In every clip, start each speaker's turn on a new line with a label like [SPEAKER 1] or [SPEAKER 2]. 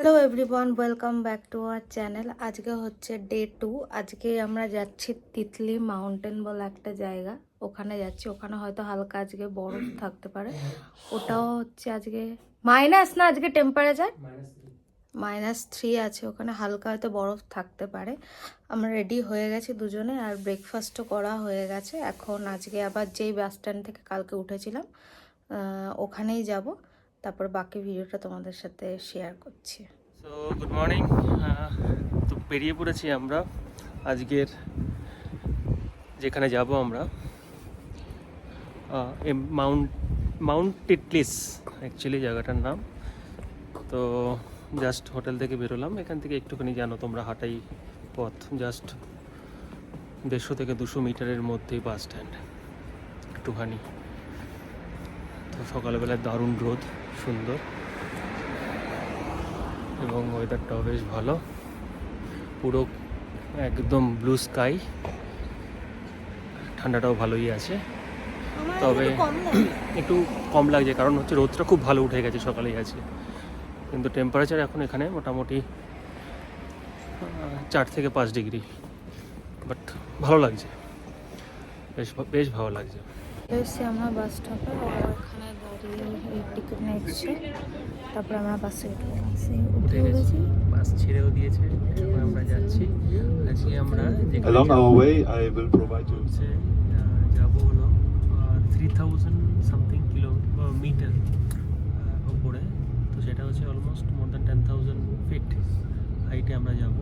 [SPEAKER 1] Hello everyone, welcome back to our channel. আজকে হচ্ছে day 2। আজকে আমরা যাচ্ছি তিতলি মাউন্টেন বলে একটা জায়গা, ওখানে যাচ্ছি। ওখানে হয়তো হালকা আজকে বরফ থাকতে পারে। ওটাও হচ্ছে আজকে মাইনাস না, আজকে টেম্পারেচার -3 আছে। ওখানে হালকা হয়তো বরফ থাকতে পারে। আমরা রেডি হয়ে গেছি দুজনে, আর ব্রেকফাস্টও করা হয়ে গেছে। এখন আজকে আবার যেই বাস স্ট্যান্ড থেকে কালকে উঠেছিলাম ওখানেই যাব। তারপর বাকি ভিডিওটা তোমাদের সাথে শেয়ার করছি।
[SPEAKER 2] So good morning. তো বেরিয়ে পড়েছি আমরা আজকের যেখানে যাব আমরা, মাউন্ট টিটলিস অ্যাকচুয়ালি জায়গাটার নাম। তো জাস্ট হোটেল থেকে বেরোলাম, এখান থেকে একটুখানি জানো তোমরা হাঁটাই পথ, জাস্ট 150 থেকে 200 মিটারের মধ্যেই বাস স্ট্যান্ড একটুখানি। তো সকালবেলায় দারুণ রোদ, সুন্দর, এবং ওয়েদারটাও বেশ ভালো, পুরো একদম ব্লু স্কাই, ঠান্ডাটাও ভালোই আছে। তবে একটু কম লাগছে, কারণ হচ্ছে রোদটা খুব ভালো উঠে গেছে সকালেই আছে, কিন্তু টেম্পারেচার এখন এখানে মোটামুটি 4 থেকে 5 ডিগ্রি। বাট ভালো লাগছে, বেশ ভালো লাগছে।
[SPEAKER 1] এসে আমরা বাস স্টপে, ওখানে দাঁড়িয়ে টিকিট নিচ্ছে। তারপরে আমরা বাসে উঠে গেছি,
[SPEAKER 2] বাস ছেড়েও দিয়েছে, এখন আমরা যাচ্ছি। আজকে আমরা
[SPEAKER 3] Along our way, I will provide you.
[SPEAKER 2] যাব হলো 3000 সামথিং কিলোমিটার ওপরে। তো সেটা হচ্ছে অলমোস্ট মোর দ্যান 10,000 ফিট হাইটে আমরা যাব।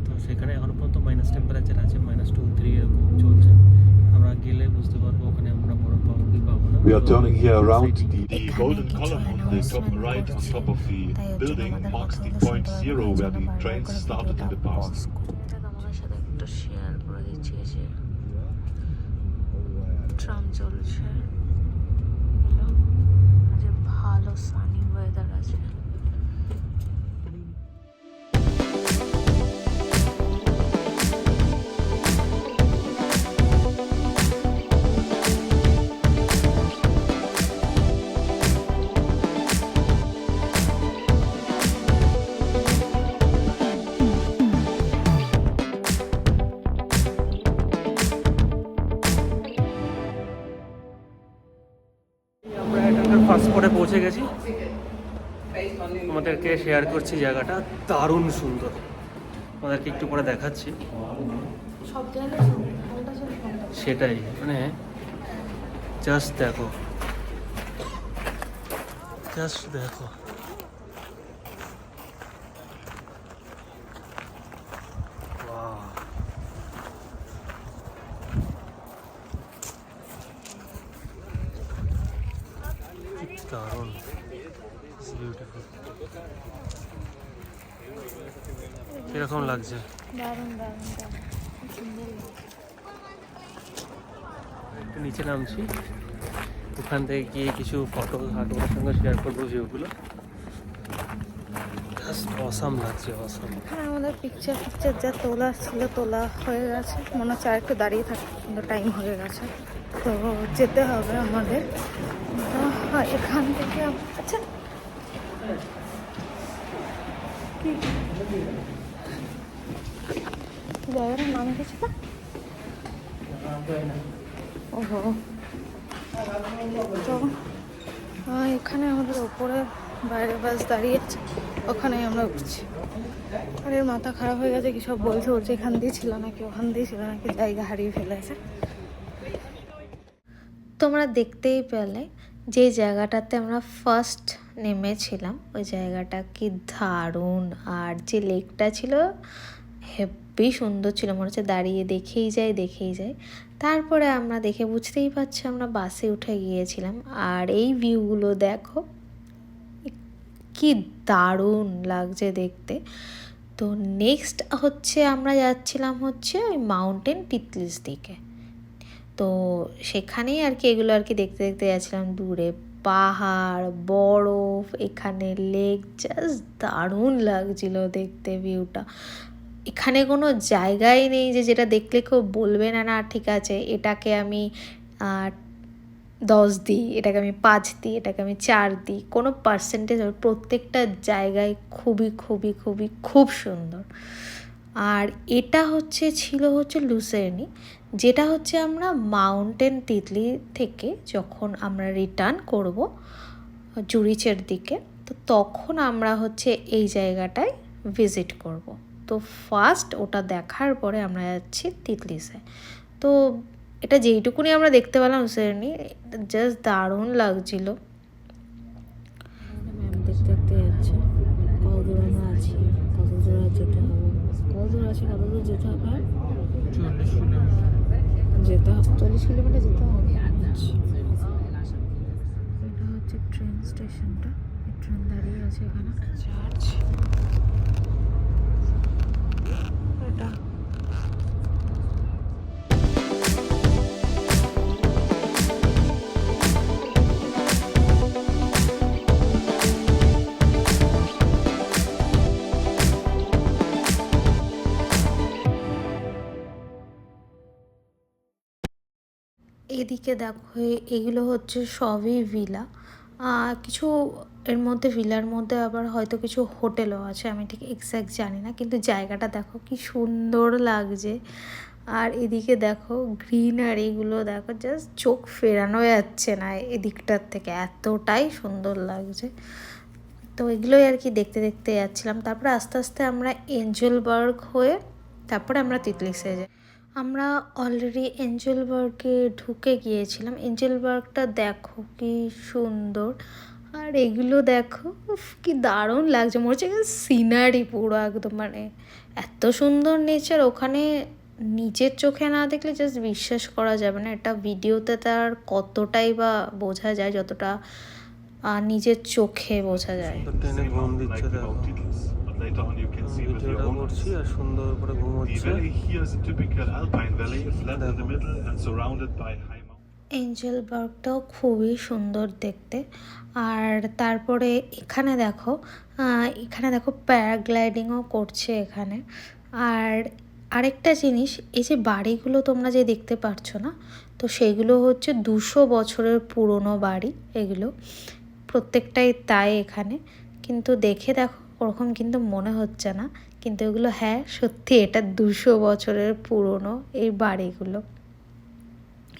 [SPEAKER 2] তো সেখানে এখনও পর্যন্ত মাইনাস টেম্পারেচার আছে, -2, 3 এরকম চলছে। আমরা গেলে বুঝতে পারবো ওখানে আমরা বরফ পাবো কি পাবো না।
[SPEAKER 3] We are turning here around. The golden column on the top right on top of the building marks the point zero where the trains started in the past.
[SPEAKER 1] তোমাদের সাথে একটু শেয়ার করে দিচ্ছি যে ট্রাম চলছে, আজ ভালো সানি ওয়েদার আছে।
[SPEAKER 2] ফার্স্ট স্পটে পৌঁছে গেছি, তোমাদেরকে শেয়ার করছি জায়গাটা, দারুণ সুন্দর। তোমাদেরকে একটু পরে দেখাচ্ছি।
[SPEAKER 1] সব জায়গায়
[SPEAKER 2] সেটাই, মানে জাস্ট দেখো, জাস্ট দেখো, Wow. দারুণ, বিউটিফুল। কিরকম লাগছে?
[SPEAKER 1] দারুণ দারুণ দারুণ, সুন্দর লাগছে।
[SPEAKER 2] একটু নিচে নামছি, ওখান থেকে গিয়ে কিছু ফটো তোমার সঙ্গে শেয়ার করবো ভিউগুলো। অসাম লাগছে, অসাম।
[SPEAKER 1] হ্যাঁ, আমাদের পিকচার যা তোলা ছিল তোলা হয়ে গেছে। মনে হচ্ছে আর একটু দাঁড়িয়ে থাকতে, কিন্তু টাইম হয়ে গেছে, তো যেতে হবে আমাদের। তো এখান থেকে আচ্ছা কি জায়গাটার নাম কিছু না, ওহো। তো এখানে আমাদের ওপরে বাইরে বাস দাঁড়িয়ে আছে, ওখানেই আমরা উঠছি। আর এর মাথা খারাপ হয়ে গেছে, কি সব বলছে এখান দিয়ে ছিল নাকি ওখান দিয়ে ছিল নাকি, জায়গা হারিয়ে ফেলেছে। তোমরা দেখতেই পেলে যে জায়গাটাতে আমরা ফার্স্ট নেমেছিলাম, ওই জায়গাটা কি দারুণ। আর যে লেকটা ছিল হেব্বি সুন্দর ছিল, মনে হচ্ছে দাঁড়িয়ে দেখেই যাই। তারপরে আমরা দেখে বুঝতেই পারছি আমরা বাসে উঠে গিয়েছিলাম। আর এই ভিউগুলো দেখো, কি দারুণ লাগছে দেখতে। তো নেক্সট হচ্ছে আমরা যাচ্ছিলাম হচ্ছে ওই মাউন্টেন টিটলিস দিকে। তো সেখানেই আর কি এগুলো আর কি দেখতে যাচ্ছিলাম। দূরে পাহাড়, বরফ, এখানে লেক, জাস্ট দারুণ লাগছিল দেখতে ভিউটা। এখানে কোনো জায়গাই নেই যে যেটা দেখলে কেউ বলবে না না ঠিক আছে এটাকে আমি 10 দিই, এটাকে আমি 5 দিই, এটাকে আমি 4 দিই, কোনো পার্সেন্টেজ, প্রত্যেকটা জায়গায় খুবই খুবই খুবই খুব সুন্দর। আর এটা ছিল লুসেরনি, যেটা হচ্ছে আমরা মাউন্টেন তিতলি থেকে যখন আমরা রিটার্ন করব জুরিচের দিকে, তো তখন আমরা এই জায়গাটায় ভিজিট করব। তো ফার্স্ট ওটা দেখার পরে আমরা যাচ্ছি তিতলিসে। তো এটা যেইটুকুনি আমরা দেখতে পেলাম লুসেরনি, জাস্ট দারুণ লাগছিল। ম্যাম দেখতে দেখতে যাচ্ছে কত দূর আমরা আছি, কত দূর যেতে হবে, কত দূর আছে, কত দূর যেতে হবে,
[SPEAKER 2] 40 কিলোমিটার
[SPEAKER 1] যেতে হবে 40 কিলোমিটার যেতে হবে। এটা হচ্ছে ট্রেন স্টেশনটা, ট্রেন দাঁড়িয়ে আছে এখানে। চার্জ এটা এদিকে দেখো, এগুলো সবই ভিলা। কিছু এর মধ্যে ভিলার মধ্যে আবার হয়তো কিছু হোটেলও আছে, আমি ঠিক এক্স্যাক্ট জানি না, কিন্তু জায়গাটা দেখো কি সুন্দর লাগছে। আর এদিকে দেখো গ্রিনারিগুলো দেখো, জাস্ট চোখ ফেরানো যাচ্ছে না এদিকটার থেকে, এতটাই সুন্দর লাগছে। তো এগুলোই আর কি দেখতে দেখতে যাচ্ছিলাম। তারপরে আস্তে আস্তে আমরা এঞ্জেলবার্গ হয়ে তারপরে আমরা তিতলিসে যাই। আমরা অলরেডি এঞ্জেলবার্গে ঢুকে গিয়েছিলাম। এঞ্জেলবার্গটা দেখো কি সুন্দর, আর এগুলো দেখো কি দারুণ লাগছে, মনে হচ্ছে সিনারি পুরো একদম, মানে এত সুন্দর নেচার ওখানে নিজের চোখে না দেখলে জাস্ট বিশ্বাস করা যাবে না। এটা ভিডিওতে তার কতটাই বা বোঝা যায় যতটা নিজের চোখে বোঝা যায়।
[SPEAKER 2] ট্রেনে ঘুম দিচ্ছে দেখো,
[SPEAKER 3] Later on you can see with your
[SPEAKER 2] ভিডিওটা
[SPEAKER 3] own
[SPEAKER 2] করছি
[SPEAKER 3] eyes.
[SPEAKER 2] আর সুন্দর করে ঘুম
[SPEAKER 3] The
[SPEAKER 2] হচ্ছে।
[SPEAKER 3] valley here is a typical alpine valley, flat in the middle and surrounded by high mountains.
[SPEAKER 1] এঞ্জেলবার্গটাও খুবই সুন্দর দেখতে। আর তারপরে এখানে দেখো প্যারাগ্লাইডিংও করছে এখানে। আর আরেকটা জিনিস, এই যে বাড়িগুলো তোমরা যে দেখতে পাচ্ছ না, তো সেগুলো 200 বছরের পুরনো বাড়ি এগুলো, প্রত্যেকটাই তাই এখানে। কিন্তু দেখে দেখো ওরকম কিন্তু মনে হচ্ছে না, কিন্তু এগুলো হ্যাঁ সত্যি এটা 200 বছরের পুরনো এই বাড়িগুলো।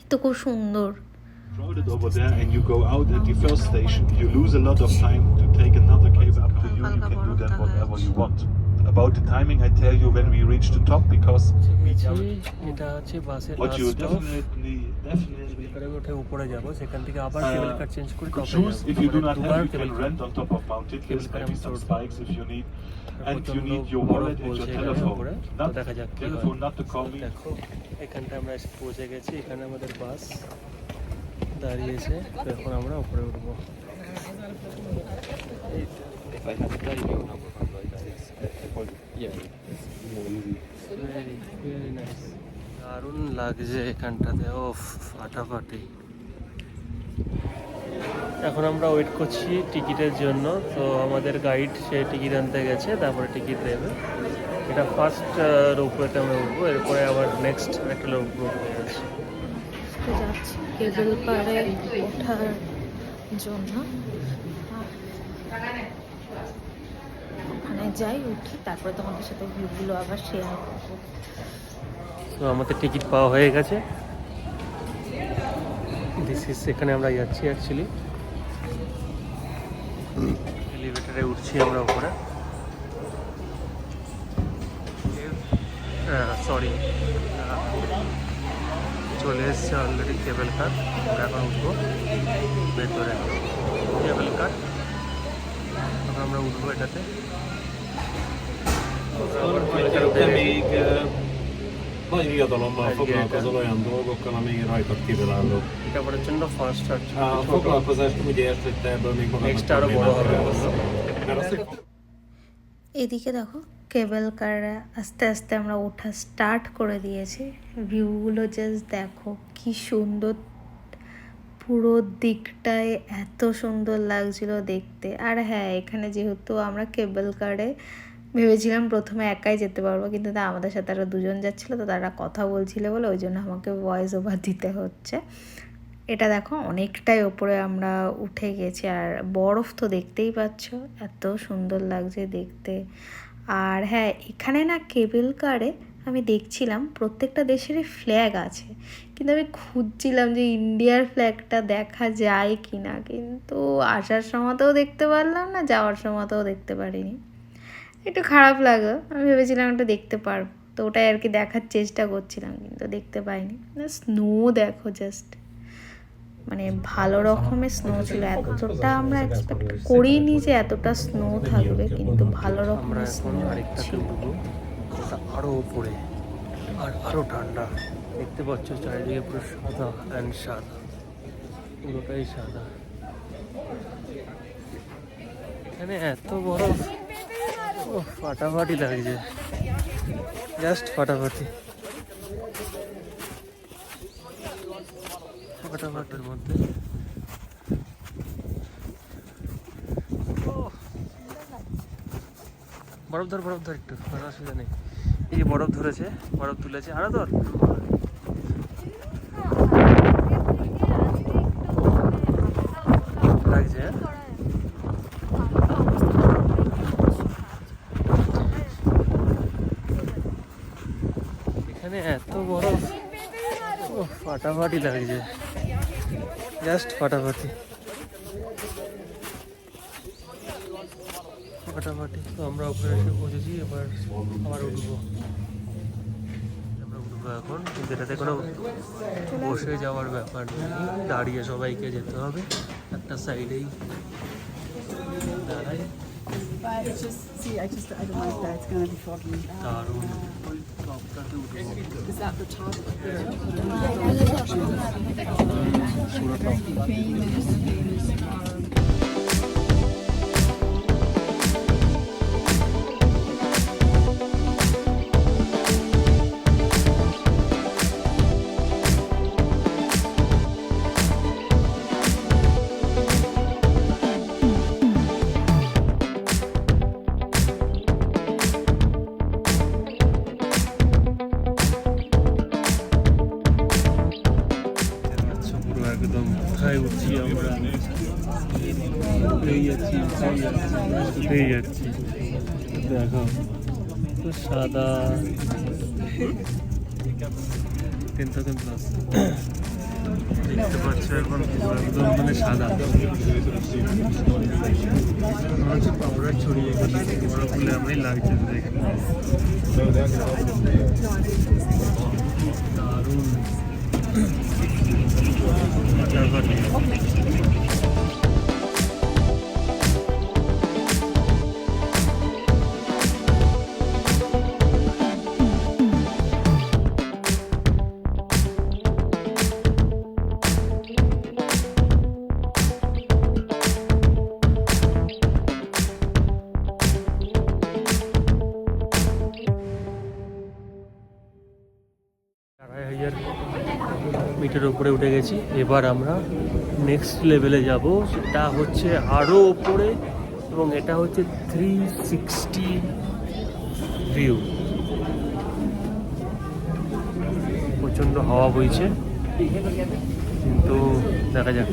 [SPEAKER 1] তো খুব সুন্দর।
[SPEAKER 3] Crowded over there and you go out at the first station, you lose a lot of time to take another cable up to you. You can do then whatever you want. About the timing, I tell you when we reach the top because
[SPEAKER 2] এটা হচ্ছে বাসের
[SPEAKER 3] what
[SPEAKER 2] last
[SPEAKER 3] you
[SPEAKER 2] stop.
[SPEAKER 3] definitely
[SPEAKER 2] এখানে উঠে উপরে যাব, সেখান থেকে আবার কেবল কার চেঞ্জ করে
[SPEAKER 3] could
[SPEAKER 2] টপে
[SPEAKER 3] choose.
[SPEAKER 2] যাব।
[SPEAKER 3] If you do not
[SPEAKER 2] দুবার
[SPEAKER 3] have, you
[SPEAKER 2] cable
[SPEAKER 3] can
[SPEAKER 2] car,
[SPEAKER 3] rent on top of Mount Titlis,
[SPEAKER 2] Cable car
[SPEAKER 3] maybe
[SPEAKER 2] আমি
[SPEAKER 3] some
[SPEAKER 2] চড়বো।
[SPEAKER 3] spikes if you need. And you
[SPEAKER 2] প্রচন্ড
[SPEAKER 3] need your
[SPEAKER 2] বরফ
[SPEAKER 3] wallet and
[SPEAKER 2] বলছে
[SPEAKER 3] your
[SPEAKER 2] এখানে
[SPEAKER 3] telephone.
[SPEAKER 2] উপরে, তো
[SPEAKER 3] Not
[SPEAKER 2] দেখা যাক কি হয়।
[SPEAKER 3] telephone, not to call me.
[SPEAKER 2] দেখো এখানটা আমরা এসে পৌঁছে গেছি, এখানে আমাদের বাস দাঁড়িয়েছে, তো এখন আমরা উপরে উঠবো। ভেরি নাইস, দারুণ লাগছে এখানটাতে, ও ফাটাফাটি। এখন আমরা ওয়েট করছি টিকিটের জন্য, তো আমাদের গাইড সে টিকিট আনতে গেছে, তারপরে টিকিট দেবে। এটা ফার্স্ট রোপওয়েতে আমরা উঠবো, এরপরে আবার নেক্সট একটা রোপওয়ে আছে।
[SPEAKER 1] যাচ্ছি কেবল কারে ওঠার জন্য, ওখানে যাই উঠি, তারপরে তোমাদের সাথে ভিউগুলো আবার শেয়ার করবো।
[SPEAKER 2] তো আমাদের টিকিট পাওয়া হয়ে গেছে, এখানে আমরা যাচ্ছি অ্যাকচুয়ালি, এলিভেটারে উঠছি আমরা উপরে। সরি, চলে এসছে অলরেডি কেবল কার, আমরা এখন উঠবো ভেতরে। কেবল কার, এখন আমরা উঠবো এটাতে।
[SPEAKER 4] Nagy riadalommal foglalkozol olyan dolgokkal, ami rajtad kívülálló.
[SPEAKER 2] এটা প্রচন্ড ফাস্ট আর
[SPEAKER 4] A foglalkozást úgy ért, hogy te ebből még magadnak
[SPEAKER 2] next আরো বড় হবে বললো।
[SPEAKER 4] Mert azt, hogy
[SPEAKER 1] এদিকে দেখো কেবল কারে আস্তে আস্তে আমরা ওঠা স্টার্ট করে দিয়েছি। ভিউগুলো জাস্ট দেখো কি সুন্দর, পুরো দিকটায় এত সুন্দর লাগছিল দেখতে। আর হ্যাঁ, এখানে যেহেতু আমরা কেবল কারে ভেবেছিলাম প্রথমে একাই যেতে পারবো, কিন্তু তা আমাদের সাথে আরও দুজন যাচ্ছিলো, তো তারা কথা বলছিল বলে ওই জন্য আমাকে ভয়েস ওভার দিতে হচ্ছে। এটা দেখো অনেকটাই ওপরে আমরা উঠে গেছি, আর বরফ তো দেখতেই পাচ্ছ, এত সুন্দর লাগছে দেখতে। আর হ্যাঁ, এখানে না কেবল কারে আমি দেখছিলাম প্রত্যেকটা দেশেরই ফ্ল্যাগ আছে, কিন্তু আমি খুঁজছিলাম যে ইন্ডিয়ার ফ্ল্যাগটা দেখা যায় কি না, কিন্তু আসার সময়তেও দেখতে পারলাম না, যাওয়ার সময়তেও দেখতে পারিনি। একটু খারাপ লাগলো, আমি ভেবেছিলাম ওটা দেখতে পারবো, তো ওটাই আর কি দেখার চেষ্টা করছিলাম, কিন্তু দেখতে পাইনি। স্নো দেখো জাস্ট, মানে ভালো রকমের স্নো ছিল, এতটা আমরা এক্সপেক্ট করিনি যে এতটা স্নো থাকবে, কিন্তু ভালো
[SPEAKER 2] আমরা
[SPEAKER 1] রকমের
[SPEAKER 2] এখন
[SPEAKER 1] স্নো
[SPEAKER 2] আরেকটাতে
[SPEAKER 1] ছিল।
[SPEAKER 2] উঠবো, ওটা আরও উপরে আর আরও ঠান্ডা। দেখতে পাচ্ছ চারিদিকে পুরো সাদা অ্যান্ড সাদা, পুরোটাই সাদা। এখানে এত বরফ, ও ফাটাফাটি লাগছে, জাস্ট ফাটাফাটি। ফাটাফাটির মধ্যে বরফ ধর একটু, কোনো অসুবিধা নেই। এই যে বরফ ধরেছে, বরফ তুলেছে, আরো ধর। লাগছে এখানে এত বরফ, ও ফাটাফাটি লাগছে, জাস্ট ফাটাফাটি ফাটাফাটি। তো আমরা উপরে এসে পৌঁছেছি, এবার আবার উঠবো। আমরা উঠবো এখন, কিন্তু এটাতে কোনো বসে যাওয়ার ব্যাপার নেই, দাঁড়িয়ে সবাইকে যেতে হবে। একটা সাইডেই দাঁড়াই।
[SPEAKER 5] But it's just, see, I don't like that. It's going to be foggy.
[SPEAKER 2] দারুণ, ওই টপটাতে উঠবো।
[SPEAKER 5] Is that the top?
[SPEAKER 2] পুরো টপ। পুরো একদম কোথায় উঠছি আমরা, উঠেই যাচ্ছি। দেখো তো সাদা, 10,000+। দেখতে পাচ্ছ এখন একদম মানে সাদা, মনে হচ্ছে পাউডার ছড়িয়ে গেছে, বরফ গুলো আমরাই লাগছে দেখে। দারুণ ফাটাফাটি। মিটার উপরে উঠে গেছি, এবার আমরা নেক্সট লেভেলে যাব, সেটা হচ্ছে আরও উপরে, এবং এটা হচ্ছে 360 ভিউ। প্রচণ্ড হাওয়া বইছে, কিন্তু দেখা যাক।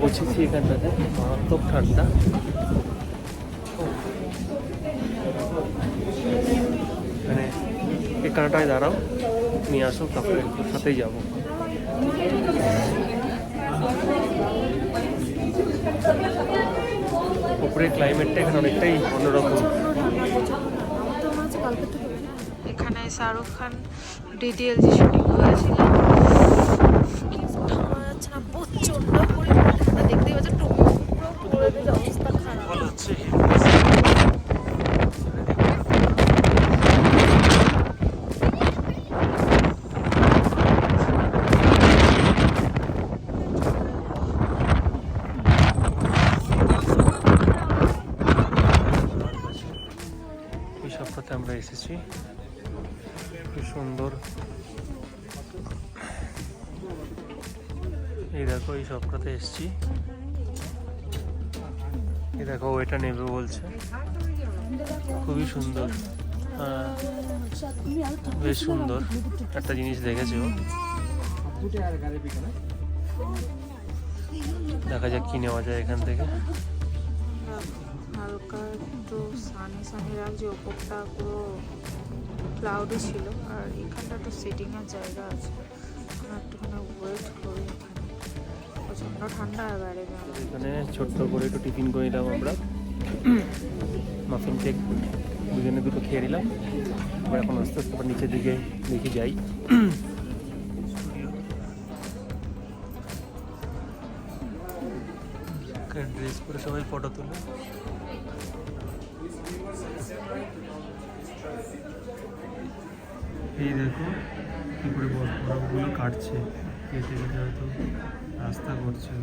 [SPEAKER 2] পৌঁছেছি এখানটাতে, মারাত্মক ঠান্ডা। মানে এখানটায় দাঁড়াও, নিয়ে আসো, তারপরে সাথেই যাবো। উপরে ক্লাইমেটটা এখানে অনেকটাই অন্যরকম।
[SPEAKER 1] এখানে শাহরুখ খান ডিডিএলজি শুটিং হয়েছিল, যাচ্ছে না প্রচন্ড পরিমাণে ঠান্ডা, দেখতেই পাচ্ছ পুরো অবস্থা খারাপ।
[SPEAKER 2] বল হচ্ছে এসেছি, খুব সুন্দর। এই দেখো এই শপটাতে এসেছি, এই দেখো এটা নেবে বলছে, খুবই সুন্দর। হ্যাঁ বেশ সুন্দর একটা জিনিস দেখেছে ও। দেখা যাক কি নেওয়া যায় এখান থেকে।
[SPEAKER 1] হালকা একটু সানি সানি লাগছে, ওপরটা পুরো ক্লাউডি ছিল, আর এখানটা একটু সিটিংয়ের জায়গা আছে। আমরা একটুখানি ওয়েট করি, এখানে প্রচণ্ড ঠান্ডা আর বাইরে যাবো।
[SPEAKER 2] এখানে ছোট্ট করে একটু টিফিন করে নিলাম আমরা, মাফিন কেক দুজনে দুটো খেয়ে নিলাম। এবার এখন আস্তে আস্তে আবার নিচের দিকে দেখি যাই। ড্রেস পরে সবাই ফটো তুলে। এই দেখো কি করে বরফগুলো কাটছে, কেটে কেটে হয়তো রাস্তা করছে।